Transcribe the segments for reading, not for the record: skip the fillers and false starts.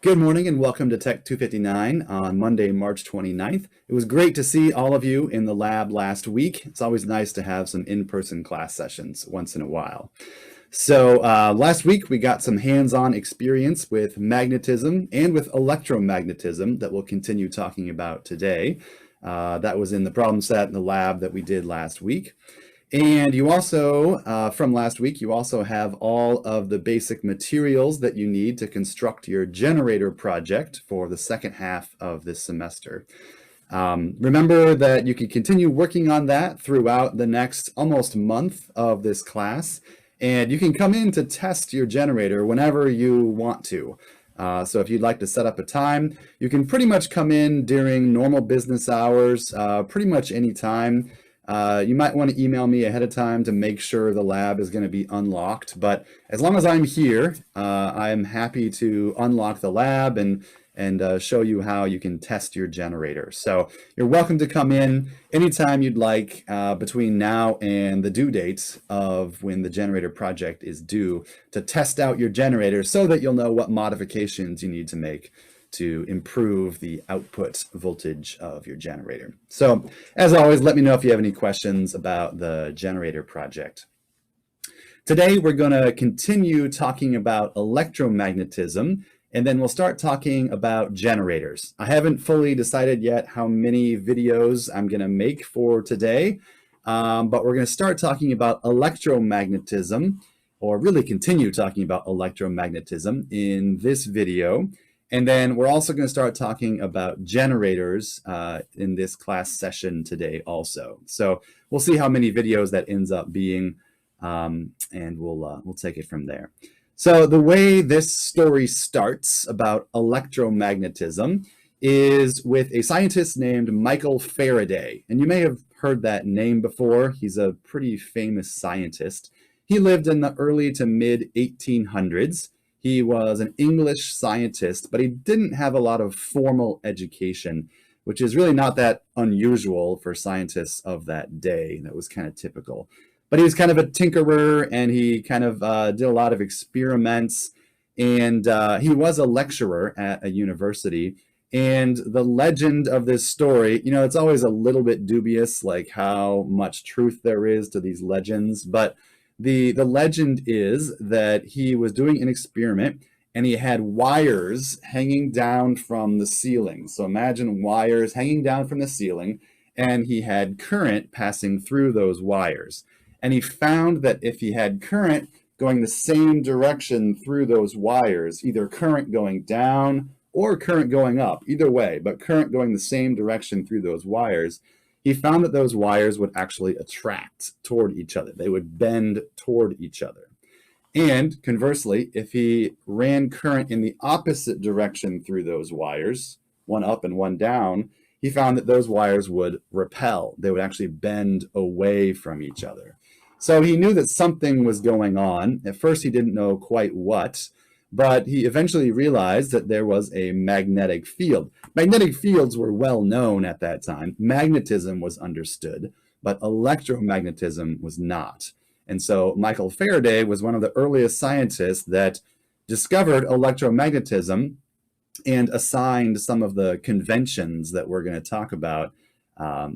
Good morning and welcome to Tech 259 on Monday, March 29th. It was great to see all of you in the lab last week. It's always nice to have some in-person class sessions once in a while. So last week we got some hands-on experience with magnetism and with electromagnetism that we'll continue talking about today. That was in the problem set in the lab that we did last week. And you also, from last week, you also have all of the basic materials that you need to construct your generator project for the second half of this semester. Remember that you can continue working on that throughout the next almost month of this class, and you can come in to test your generator whenever you want to. So if you'd like to set up a time, you can pretty much come in during normal business hours, pretty much any time. You might want to email me ahead of time to make sure the lab is going to be unlocked. But as long as I'm here, I'm happy to unlock the lab and show you how you can test your generator. So you're welcome to come in anytime you'd like between now and the due date of when the generator project is due to test out your generator so that you'll know what modifications you need to make to improve the output voltage of your generator. So as always, let me know if you have any questions about the generator project. Today, we're going to continue talking about electromagnetism, and then we'll start talking about generators. I haven't fully decided yet how many videos I'm going to make for today, but we're going to start talking about electromagnetism, or really continue talking about electromagnetism in this video. And then we're also going to start talking about generators in this class session today also. So we'll see how many videos that ends up being, and we'll take it from there. So the way this story starts about electromagnetism is with a scientist named Michael Faraday. And you may have heard that name before. He's a pretty famous scientist. He lived in the early to mid 1800s. He was an English scientist, but he didn't have a lot of formal education, which is really not that unusual for scientists of that day. That was kind of typical. But he was kind of a tinkerer, and he kind of did a lot of experiments, and he was a lecturer at a university. And the legend of this story, you know, it's always a little bit dubious, like how much truth there is to these legends, but the legend is that he was doing an experiment and he had wires hanging down from the ceiling. So imagine wires hanging down from the ceiling, and he had current passing through those wires. And he found that if he had current going the same direction through those wires, either current going down or current going up, either way, but current going the same direction through those wires, he found that those wires would actually attract toward each other. They would bend toward each other. And conversely, if he ran current in the opposite direction through those wires, one up and one down, he found that those wires would repel. They would actually bend away from each other. So he knew that something was going on. At first, he didn't know quite what, but he eventually realized that there was a magnetic field. Magnetic fields were well known at that time. Magnetism was understood, but electromagnetism was not. And so Michael Faraday was one of the earliest scientists that discovered electromagnetism and assigned some of the conventions that we're going to talk about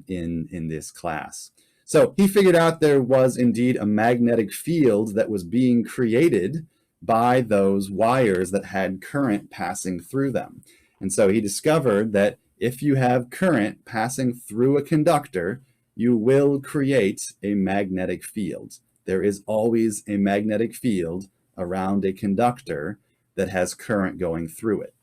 in this class. So he figured out there was indeed a magnetic field that was being created by those wires that had current passing through them. And so he discovered that if you have current passing through a conductor, you will create a magnetic field. There is always a magnetic field around a conductor that has current going through it.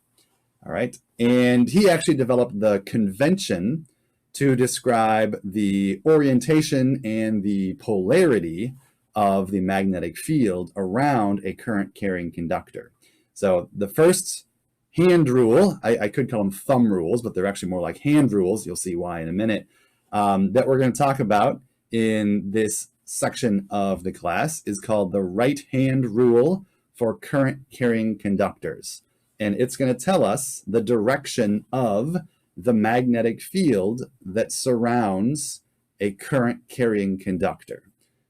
All right. And he actually developed the convention to describe the orientation and the polarity of the magnetic field around a current carrying conductor. So the first hand rule, I could call them thumb rules, but they're actually more like hand rules. You'll see why in a minute, that we're going to talk about in this section of the class is called the right hand rule for current carrying conductors. And it's going to tell us the direction of the magnetic field that surrounds a current carrying conductor.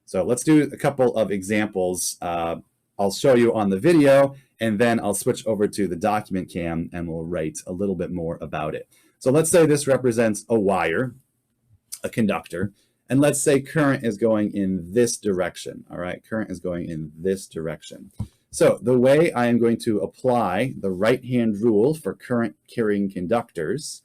So let's do a couple of examples. I'll show you on the video, and then I'll switch over to the document cam and we'll write a little bit more about it. So let's say this represents a wire, a conductor, and let's say current is going in this direction. All right, current is going in this direction. So the way I am going to apply the right-hand rule for current carrying conductors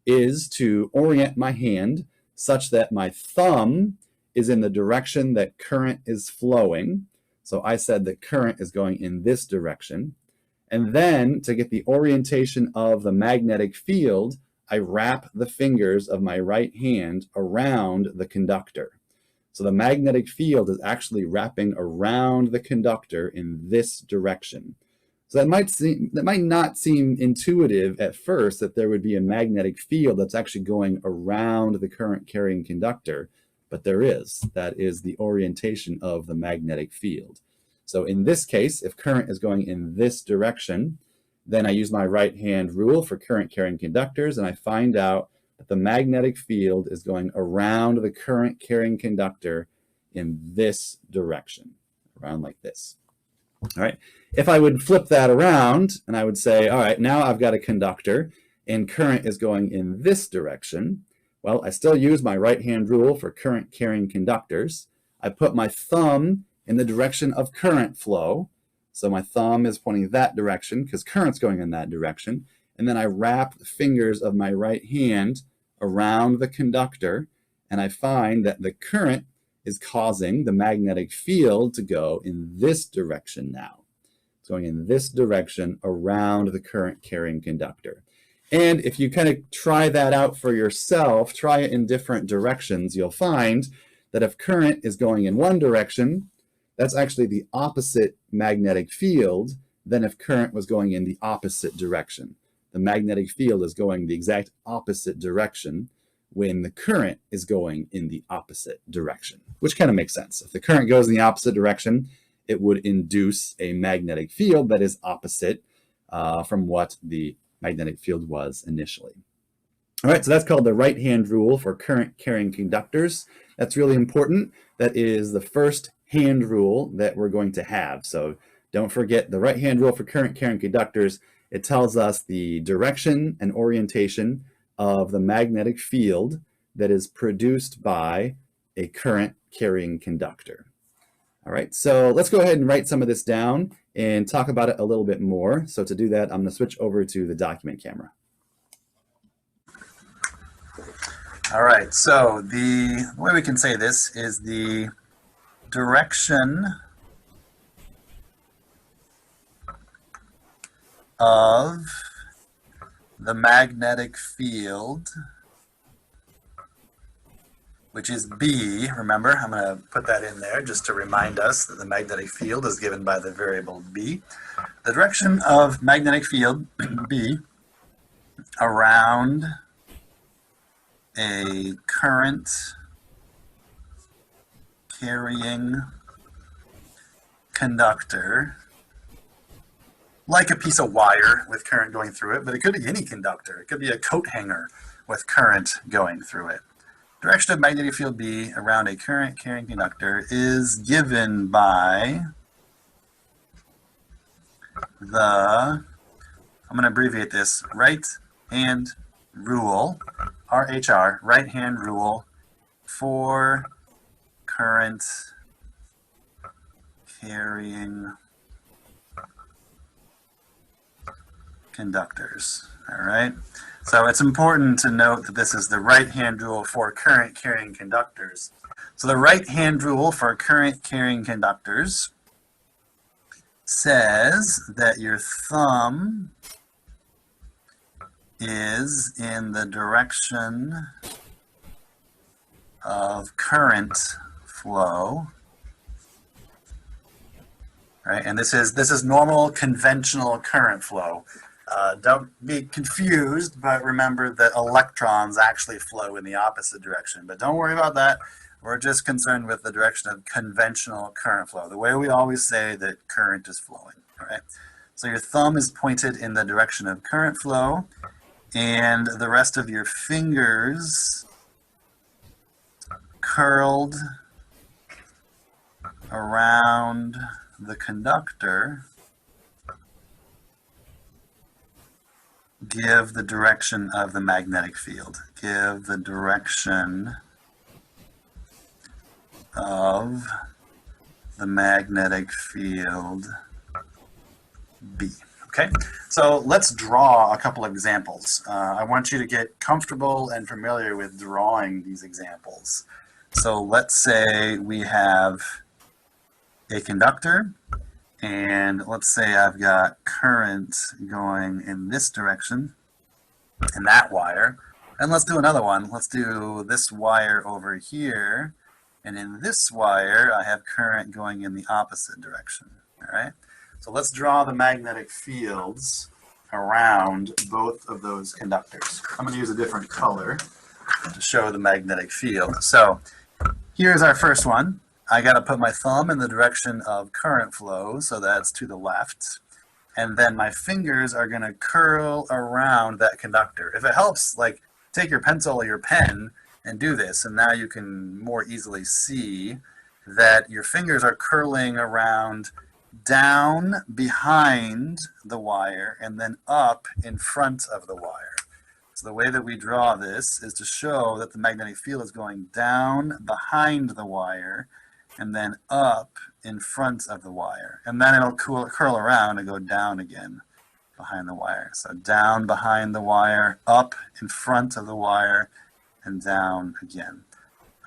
is to orient my hand such that my thumb is in the direction that current is flowing. So I said that current is going in this direction. And then to get the orientation of the magnetic field, I wrap the fingers of my right hand around the conductor. So the magnetic field is actually wrapping around the conductor in this direction. So that might not seem intuitive at first, that there would be a magnetic field that's actually going around the current carrying conductor, but there is. That is the orientation of the magnetic field. So in this case, if current is going in this direction, then I use my right hand rule for current carrying conductors, and I find out that the magnetic field is going around the current carrying conductor in this direction, around like this. All right. If I would flip that around and I would say, all right, now I've got a conductor and current is going in this direction. Well, I still use my right hand rule for current carrying conductors. I put my thumb in the direction of current flow. So my thumb is pointing that direction because current's going in that direction. And then I wrap the fingers of my right hand around the conductor, and I find that the current is causing the magnetic field to go in this direction now. It's going in this direction around the current carrying conductor. And if you kind of try that out for yourself, try it in different directions, you'll find that if current is going in one direction, that's actually the opposite magnetic field than if current was going in the opposite direction. The magnetic field is going the exact opposite direction when the current is going in the opposite direction, which kind of makes sense. If the current goes in the opposite direction, it would induce a magnetic field that is opposite from what the magnetic field was initially. All right, so that's called the right-hand rule for current carrying conductors. That's really important. That is the first hand rule that we're going to have. So don't forget the right-hand rule for current carrying conductors. It tells us the direction and orientation of the magnetic field that is produced by a current carrying conductor. All right, so let's go ahead and write some of this down and talk about it a little bit more. So to do that, I'm going to switch over to the document camera. All right, so the way we can say this is the direction of the magnetic field, which is B. Remember, I'm going to put that in there just to remind us that the magnetic field is given by the variable B. The direction of magnetic field, B, around a current carrying conductor, like a piece of wire with current going through it, but it could be any conductor. It could be a coat hanger with current going through it. Direction of magnetic field B around a current carrying conductor is given by the, I'm going to abbreviate this, right-hand rule, RHR, right-hand rule for current carrying conductors. All right, so it's important to note that this is the right-hand rule for current carrying conductors. So the right-hand rule for current carrying conductors says that your thumb is in the direction of current flow. Right, and this is normal conventional current flow. Don't be confused, but remember that electrons actually flow in the opposite direction. But don't worry about that. We're just concerned with the direction of conventional current flow, the way we always say that current is flowing. All right. So your thumb is pointed in the direction of current flow, and the rest of your fingers curled around the conductor give the direction of the magnetic field. Give the direction of the magnetic field B. Okay, so let's draw a couple of examples. I want you to get comfortable and familiar with drawing these examples. So let's say we have a conductor, and let's say I've got current going in this direction in that wire. And let's do another one. Let's do this wire over here. And in this wire, I have current going in the opposite direction. All right. So let's draw the magnetic fields around both of those conductors. I'm going to use a different color to show the magnetic field. So here's our first one. I got to put my thumb in the direction of current flow, so that's to the left. And then my fingers are going to curl around that conductor. If it helps, like, take your pencil or your pen and do this, and now you can more easily see that your fingers are curling around down behind the wire and then up in front of the wire. So the way that we draw this is to show that the magnetic field is going down behind the wire and then up in front of the wire. And then it'll curl around and go down again behind the wire. So down behind the wire, up in front of the wire, and down again.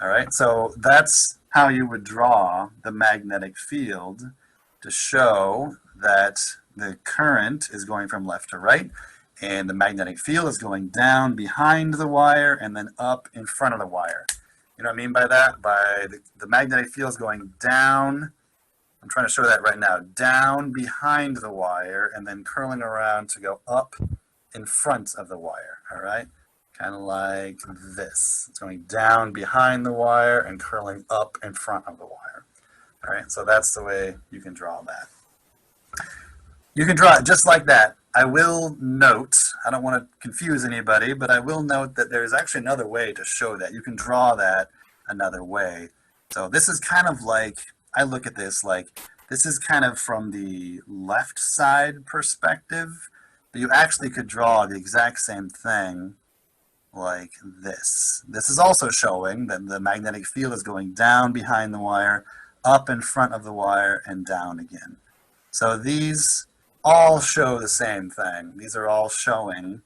All right, so that's how you would draw the magnetic field to show that the current is going from left to right, and the magnetic field is going down behind the wire and then up in front of the wire. You know what I mean by that? By the magnetic field is going down, I'm trying to show that right now, down behind the wire and then curling around to go up in front of the wire, all right? Kind of like this. It's going down behind the wire and curling up in front of the wire. All right, so that's the way you can draw that. You can draw it just like that. I will note, I don't want to confuse anybody, but I will note that there's actually another way to show that. You can draw that another way. So this is kind of like, I look at this like, this is kind of from the left side perspective, but you actually could draw the exact same thing like this. This is also showing that the magnetic field is going down behind the wire, up in front of the wire, and down again. So these all show the same thing. These are all showing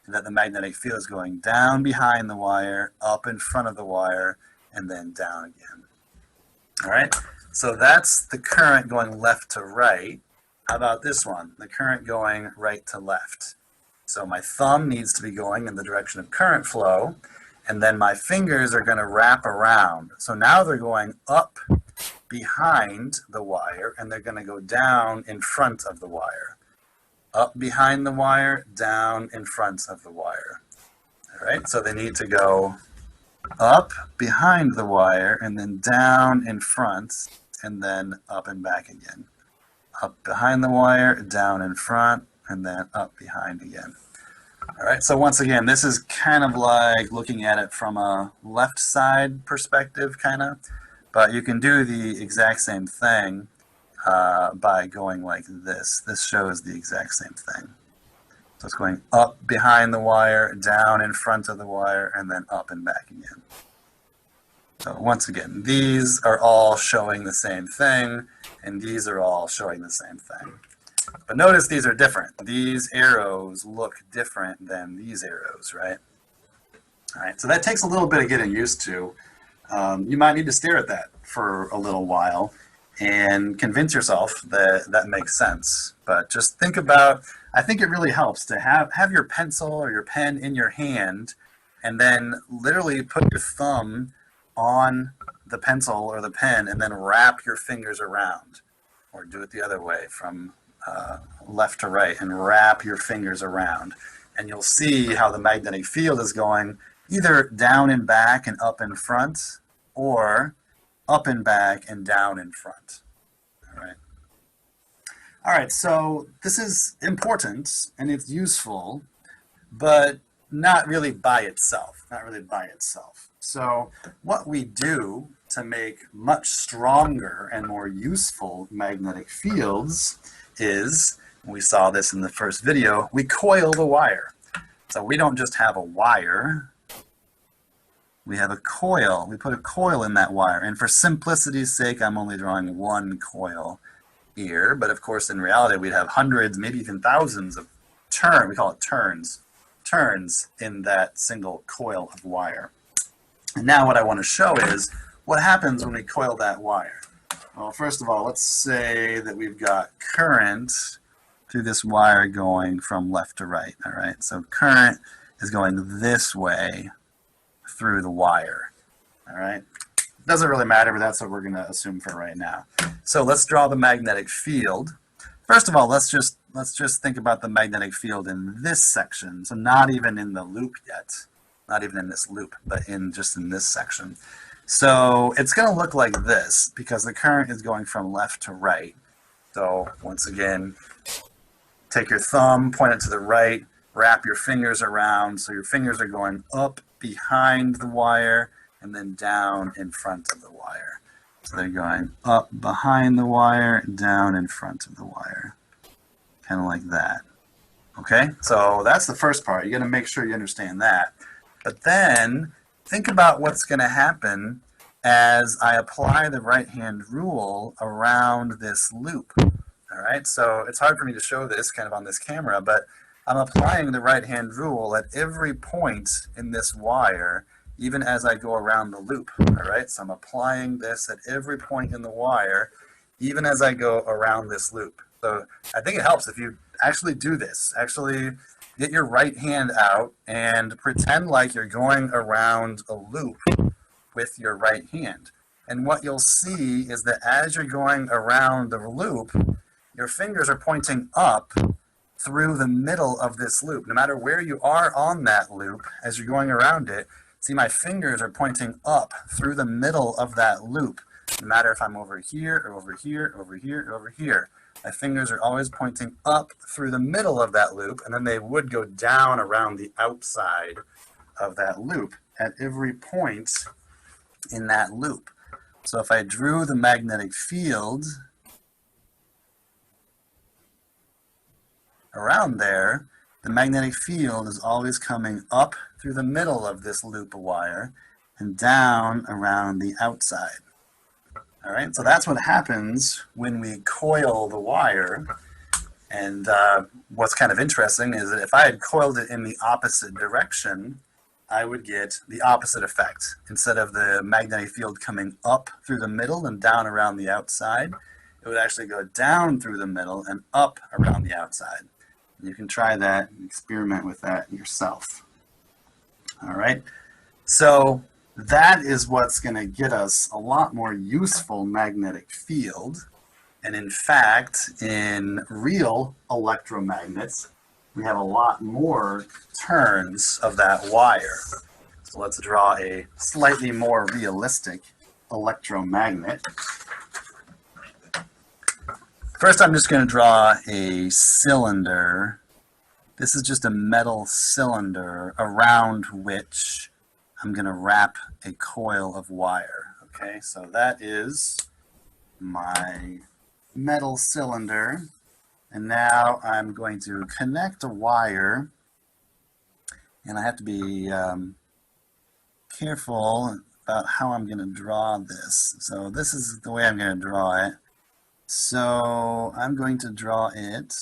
that the magnetic field is going down behind the wire, up in front of the wire, and then down again. All right, so that's the current going left to right. How about this one? The current going right to left. So my thumb needs to be going in the direction of current flow, and then my fingers are going to wrap around. So now they're going up behind the wire, and they're going to go down in front of the wire. Up behind the wire, down in front of the wire. All right, so they need to go up behind the wire, and then down in front, and then up and back again. Up behind the wire, down in front, and then up behind again. All right, so once again, this is kind of like looking at it from a left side perspective, kind of, but you can do the exact same thing by going like this. This shows the exact same thing. So it's going up behind the wire, down in front of the wire, and then up and back again. So once again, these are all showing the same thing, and these are all showing the same thing. But notice these are different. These arrows look different than these arrows, right? All right, so that takes a little bit of getting used to. You might need to stare at that for a little while and convince yourself that that makes sense. But just think about, I think it really helps to have your pencil or your pen in your hand and then literally put your thumb on the pencil or the pen and then wrap your fingers around, or do it the other way from left to right and wrap your fingers around, and you'll see how the magnetic field is going either down and back and up in front, or up and back and down in front. All right, so this is important and it's useful, but not really by itself, So what we do to make much stronger and more useful magnetic fields is, we saw this in the first video, we coil the wire. So we don't just have a wire, we have a coil. We put a coil in that wire. And for simplicity's sake, I'm only drawing one coil here. But of course, in reality, we'd have hundreds, maybe even thousands of we call it turns in that single coil of wire. And now what I want to show is what happens when we coil that wire. Well, first of all, let's say that we've got current through this wire going from left to right. All right, so current is going this way through the wire. All right, doesn't really matter, but that's what we're going to assume for right now. So let's draw the magnetic field. First of all, let's just think about the magnetic field in this section. So not even in the loop yet, not even in this loop, but just in this section. So it's going to look like this because the current is going from left to right. So once again, take your thumb, point it to the right, wrap your fingers around. So your fingers are going up behind the wire and then down in front of the wire. So they're going up behind the wire, down in front of the wire. Kind of like that. Okay, so that's the first part. You got to make sure you understand that. But then think about what's going to happen as I apply the right-hand rule around this loop. All right, so it's hard for me to show this kind of on this camera, but I'm applying the right-hand rule at every point in this wire, even as I go around the loop. All right, so I'm applying this at every point in the wire, even as I go around this loop. So I think it helps if you actually do this. Actually get your right hand out and pretend like you're going around a loop with your right hand. And what you'll see is that as you're going around the loop, your fingers are pointing up through the middle of this loop. No matter where you are on that loop, as you're going around it, see my fingers are pointing up through the middle of that loop. No matter if I'm over here or over here, over here, or over here. My fingers are always pointing up through the middle of that loop, and then they would go down around the outside of that loop at every point in that loop. So if I drew the magnetic field around there, the magnetic field is always coming up through the middle of this loop of wire and down around the outside. All right, so that's what happens when we coil the wire. And what's kind of interesting is that if I had coiled it in the opposite direction, I would get the opposite effect. Instead of the magnetic field coming up through the middle and down around the outside, it would actually go down through the middle and up around the outside. You can try that and experiment with that yourself. All right, so that is what's going to get us a lot more useful magnetic field. And in fact, in real electromagnets, we have a lot more turns of that wire. So let's draw a slightly more realistic electromagnet. First, I'm just going to draw a cylinder. This is just a metal cylinder around which I'm going to wrap a coil of wire. Okay, so that is my metal cylinder. And now I'm going to connect a wire. And I have to be careful about how I'm going to draw this. So this is the way I'm going to draw it. So I'm going to draw it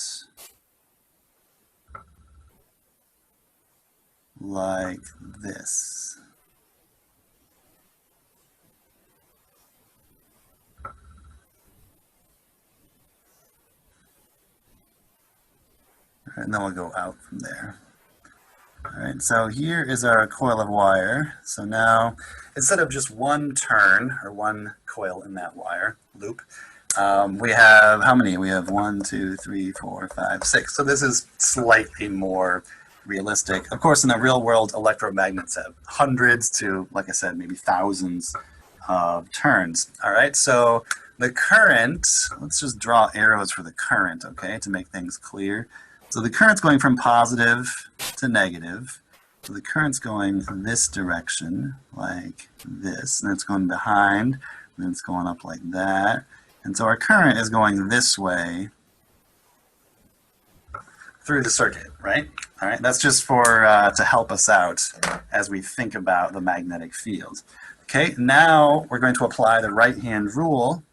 like this. And then we'll go out from there. All right, so here is our coil of wire. So now, instead of just one turn or one coil in that wire loop, we have how many? We have 1, 2, 3, 4, 5, 6. So this is slightly more realistic. Of course, in the real world, electromagnets have hundreds to, like I said, maybe thousands of turns. All right, so the current, let's just draw arrows for the current, okay, to make things clear. So the current's going from positive to negative. So the current's going this direction, like this, and it's going behind, and then it's going up like that. And so our current is going this way through the circuit, right? All right, that's just for to help us out as we think about the magnetic field. Okay, now we're going to apply the right-hand rule.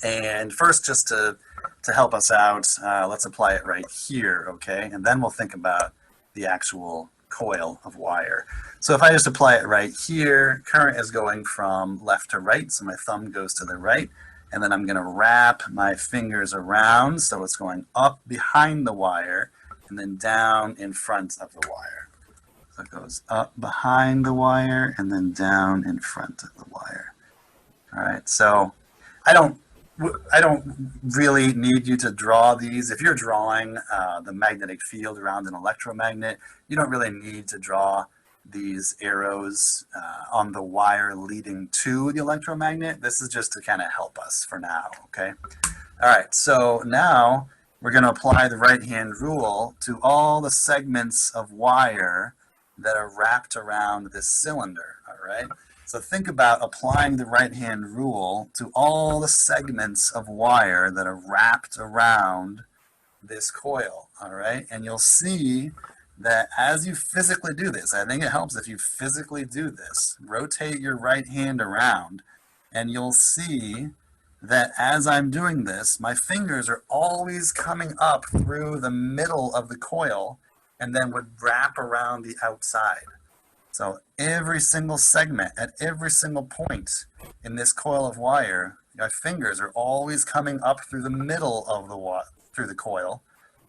And first, just to help us out, let's apply it right here, okay? And then we'll think about the actual coil of wire. So if I just apply it right here, current is going from left to right, so my thumb goes to the right, and then I'm going to wrap my fingers around, so it's going up behind the wire and then down in front of the wire. So it goes up behind the wire and then down in front of the wire. All right, so I don't really need you to draw these. If you're drawing the magnetic field around an electromagnet, you don't really need to draw these arrows on the wire leading to the electromagnet. This is just to kind of help us for now, okay? All right, so now we're going to apply the right-hand rule to all the segments of wire that are wrapped around this cylinder, all right? So think about applying the right-hand rule to all the segments of wire that are wrapped around this coil, all right? And you'll see that as you physically do this, I think it helps if you physically do this. Rotate your right hand around, and you'll see that as I'm doing this, my fingers are always coming up through the middle of the coil and then would wrap around the outside. So every single segment, at every single point in this coil of wire, my fingers are always coming up through the middle of the coil,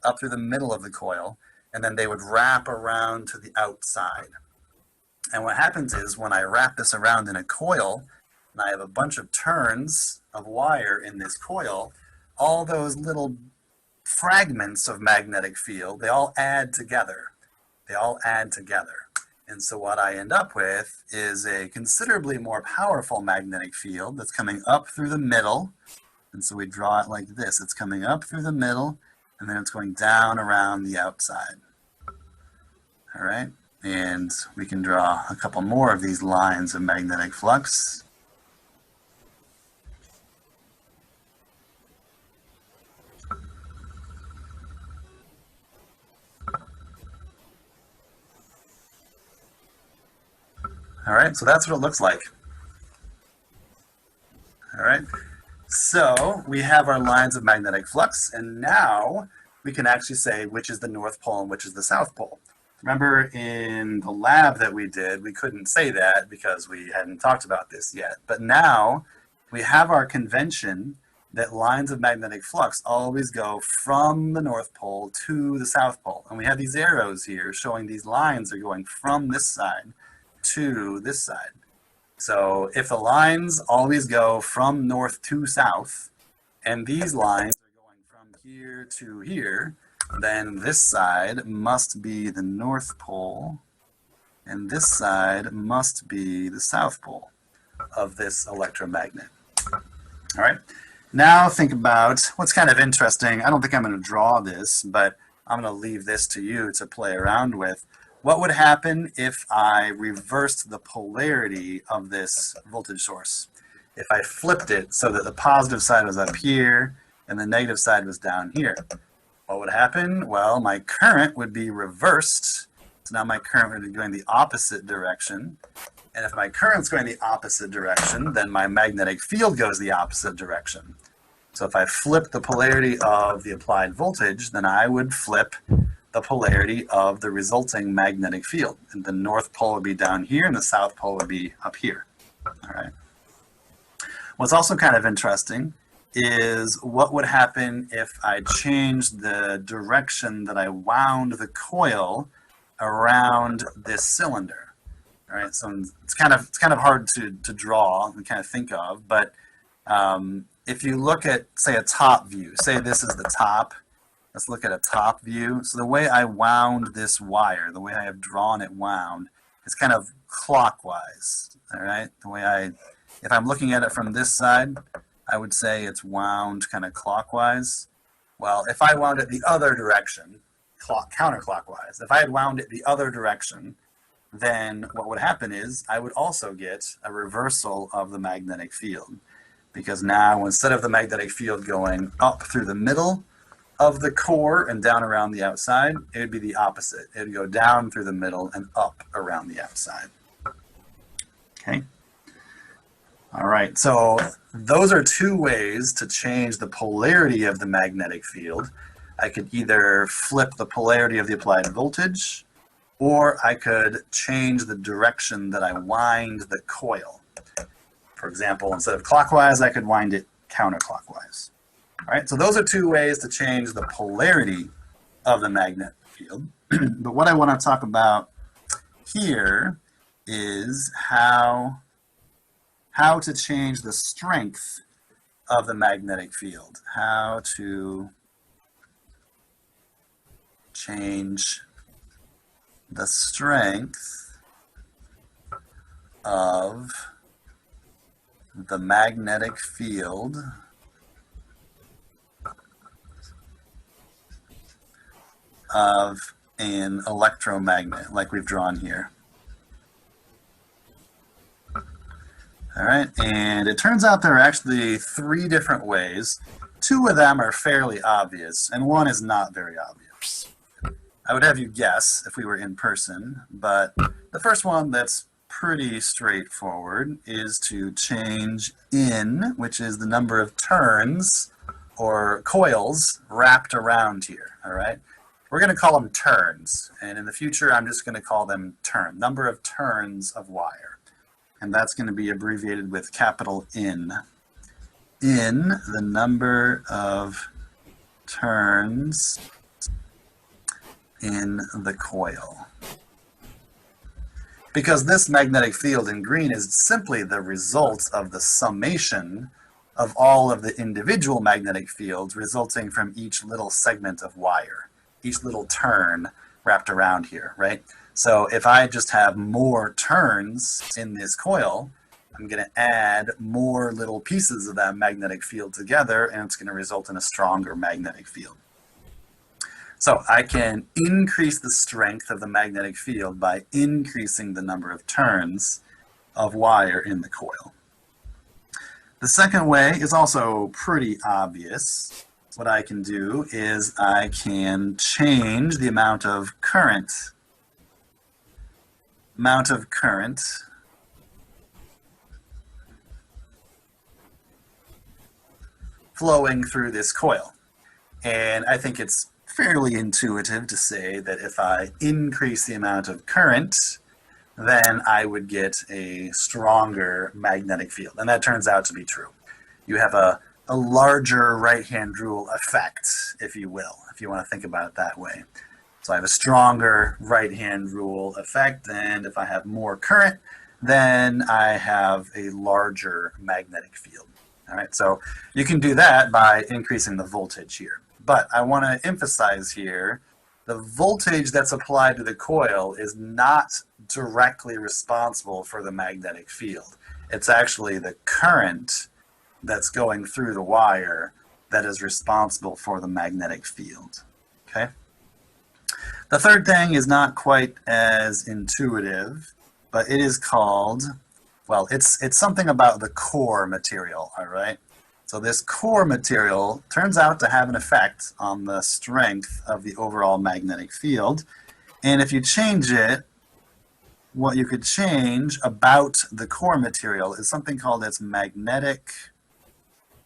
up through the middle of the coil, and then they would wrap around to the outside. And what happens is when I wrap this around in a coil, and I have a bunch of turns of wire in this coil, all those little fragments of magnetic field, they all add together. They all add together. And so what I end up with is a considerably more powerful magnetic field that's coming up through the middle. And so we draw it like this. It's coming up through the middle, and then it's going down around the outside. All right, and we can draw a couple more of these lines of magnetic flux. All right, so that's what it looks like. All right, so we have our lines of magnetic flux, and now we can actually say which is the North Pole and which is the South Pole. Remember in the lab that we did, we couldn't say that because we hadn't talked about this yet. But now we have our convention that lines of magnetic flux always go from the North Pole to the South Pole. And we have these arrows here showing these lines are going from this side to this side. So if the lines always go from north to south, and these lines are going from here to here, then this side must be the North Pole, and this side must be the South Pole of this electromagnet. All right, now think about what's kind of interesting. I don't think I'm going to draw this, but I'm going to leave this to you to play around with. What would happen if I reversed the polarity of this voltage source? If I flipped it so that the positive side was up here and the negative side was down here, what would happen? Well, my current would be reversed. So now my current would be going the opposite direction. And if my current's going the opposite direction, then my magnetic field goes the opposite direction. So if I flip the polarity of the applied voltage, then I would flip the polarity of the resulting magnetic field. And the North Pole would be down here and the South Pole would be up here. All right. What's also kind of interesting is what would happen if I changed the direction that I wound the coil around this cylinder. All right, so it's kind of hard to draw and kind of think of, but if you look at, say, a top view, say this is the top. Let's look at a top view. So the way I wound this wire, the way I have drawn it wound, is kind of clockwise. All right, the way if I'm looking at it from this side, I would say it's wound kind of clockwise. Well, if I wound it the other direction, counterclockwise, if I had wound it the other direction, then what would happen is I would also get a reversal of the magnetic field. Because now instead of the magnetic field going up through the middle of the core and down around the outside, it would be the opposite. It would go down through the middle and up around the outside. Okay. All right, so those are two ways to change the polarity of the magnetic field. I could either flip the polarity of the applied voltage, or I could change the direction that I wind the coil. For example, instead of clockwise, I could wind it counterclockwise. All right, so those are two ways to change the polarity of the magnetic field. But what I want to talk about here is how to change the strength of the magnetic field. How to change the strength of the magnetic field of an electromagnet, like we've drawn here. All right, and it turns out there are actually 3 different ways. 2 of them are fairly obvious, and 1 is not very obvious. I would have you guess if we were in person, but the first one that's pretty straightforward is to change in, which is the number of turns or coils wrapped around here, all right? We're going to call them turns, and in the future I'm just going to call them number of turns of wire. And that's going to be abbreviated with capital N. In the number of turns in the coil. Because this magnetic field in green is simply the result of the summation of all of the individual magnetic fields resulting from each little segment of wire, each little turn wrapped around here, right? So if I just have more turns in this coil, I'm going to add more little pieces of that magnetic field together, and it's going to result in a stronger magnetic field. So I can increase the strength of the magnetic field by increasing the number of turns of wire in the coil. The second way is also pretty obvious. What I can do is I can change the amount of current flowing through this coil. And I think it's fairly intuitive to say that if I increase the amount of current, then I would get a stronger magnetic field. And that turns out to be true. You have a larger right-hand rule effect, if you will, if you want to think about it that way. So I have a stronger right-hand rule effect, and if I have more current, then I have a larger magnetic field. All right, so you can do that by increasing the voltage here. But I want to emphasize here, the voltage that's applied to the coil is not directly responsible for the magnetic field. It's actually the current that's going through the wire that is responsible for the magnetic field. Okay? The third thing is not quite as intuitive, but it is called, well, it's something about the core material, all right? So this core material turns out to have an effect on the strength of the overall magnetic field. And if you change it, what you could change about the core material is something called its magnetic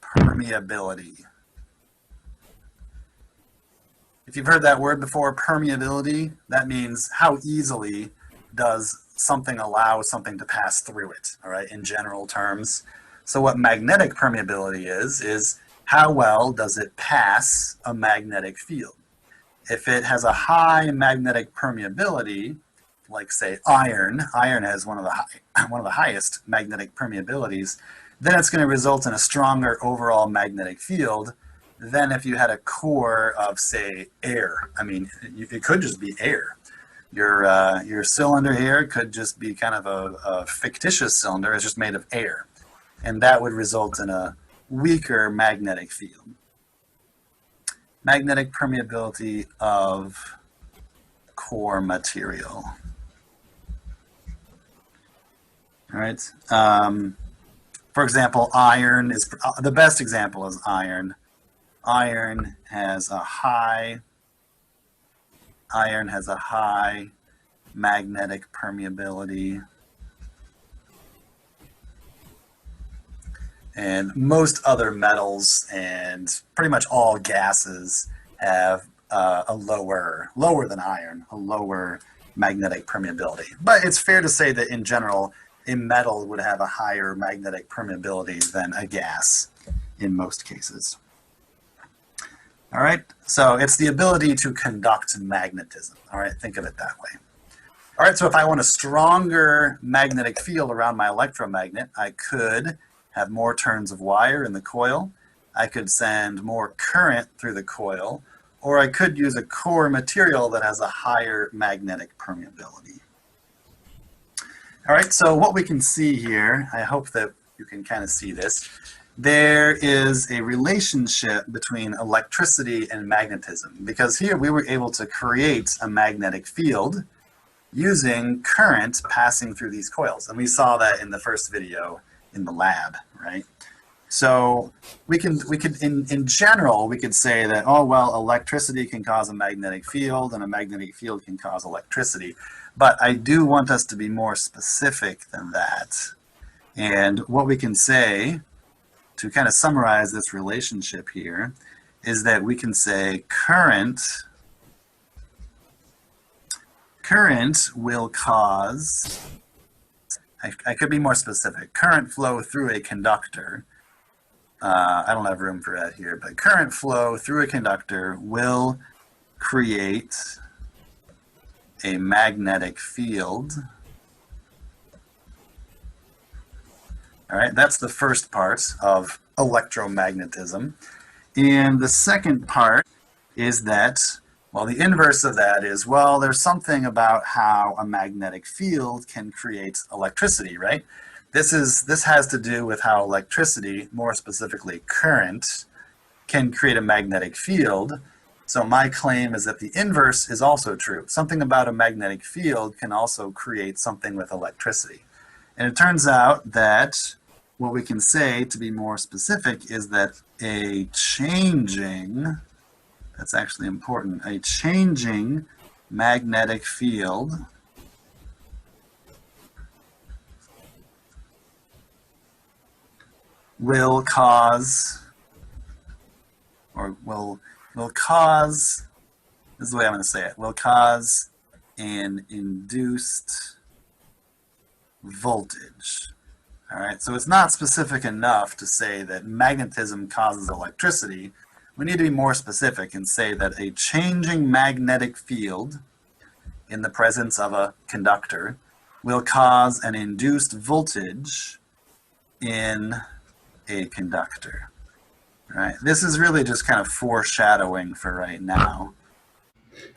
permeability. If you've heard that word before, permeability, that means how easily does something allow something to pass through it, all right, in general terms. So what magnetic permeability is how well does it pass a magnetic field? If it has a high magnetic permeability, like say iron has one of the highest magnetic permeabilities, then it's going to result in a stronger overall magnetic field than if you had a core of, say, air. I mean, it could just be air. Your cylinder here could just be kind of a fictitious cylinder. It's just made of air. And that would result in a weaker magnetic field. Magnetic permeability of core material. All right. For example, iron is, the best example is iron. iron has a high magnetic permeability, and most other metals and pretty much all gases have a lower than iron, a lower magnetic permeability. But it's fair to say that in general, a metal would have a higher magnetic permeability than a gas in most cases. All right, so it's the ability to conduct magnetism. All right, think of it that way. All right, so if I want a stronger magnetic field around my electromagnet, I could have more turns of wire in the coil. I could send more current through the coil, or I could use a core material that has a higher magnetic permeability. All right, so what we can see here, I hope that you can kind of see this, there is a relationship between electricity and magnetism, because here we were able to create a magnetic field using current passing through these coils. And we saw that in the first video in the lab, right? So we could in general, we could say that, oh, well, electricity can cause a magnetic field and a magnetic field can cause electricity. But I do want us to be more specific than that. And what we can say to kind of summarize this relationship here is that we can say current will cause, I could be more specific, current flow through a conductor. I don't have room for that here, but current flow through a conductor will create a magnetic field. All right, that's the first part of electromagnetism. And the second part is that, well, the inverse of that is, well, there's something about how a magnetic field can create electricity, right? This has to do with how electricity, more specifically current, can create a magnetic field. So my claim is that the inverse is also true. Something about a magnetic field can also create something with electricity. And it turns out that what we can say, to be more specific, is that a changing, that's actually important, a changing magnetic field will cause, this is the way I'm going to say it, will cause an induced voltage. All right, so it's not specific enough to say that magnetism causes electricity. We need to be more specific and say that a changing magnetic field in the presence of a conductor will cause an induced voltage in a conductor. All right, this is really just kind of foreshadowing for right now.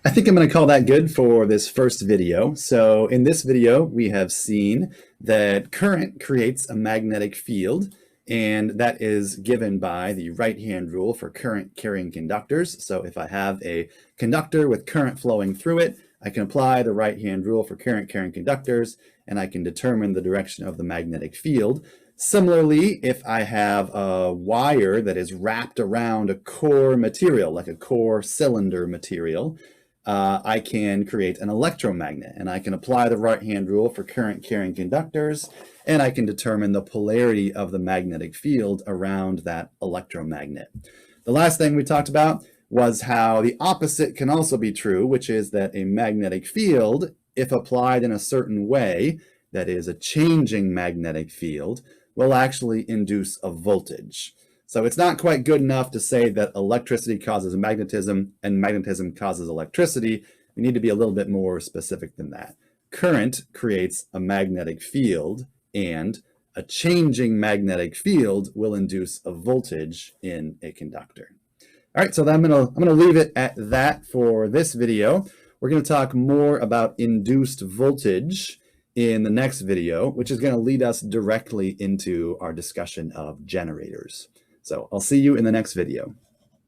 I think I'm going to call that good for this first video. So in this video, we have seen that current creates a magnetic field, and that is given by the right-hand rule for current carrying conductors. So if I have a conductor with current flowing through it, I can apply the right-hand rule for current carrying conductors, and I can determine the direction of the magnetic field. Similarly, if I have a wire that is wrapped around a core material, like a core cylinder material, I can create an electromagnet, and I can apply the right-hand rule for current carrying conductors, and I can determine the polarity of the magnetic field around that electromagnet. The last thing we talked about was how the opposite can also be true, which is that a magnetic field, if applied in a certain way, that is a changing magnetic field, will actually induce a voltage. So it's not quite good enough to say that electricity causes magnetism and magnetism causes electricity. We need to be a little bit more specific than that. Current creates a magnetic field, and a changing magnetic field will induce a voltage in a conductor. All right, so I'm gonna leave it at that for this video. We're gonna talk more about induced voltage in the next video, which is gonna lead us directly into our discussion of generators. So I'll see you in the next video.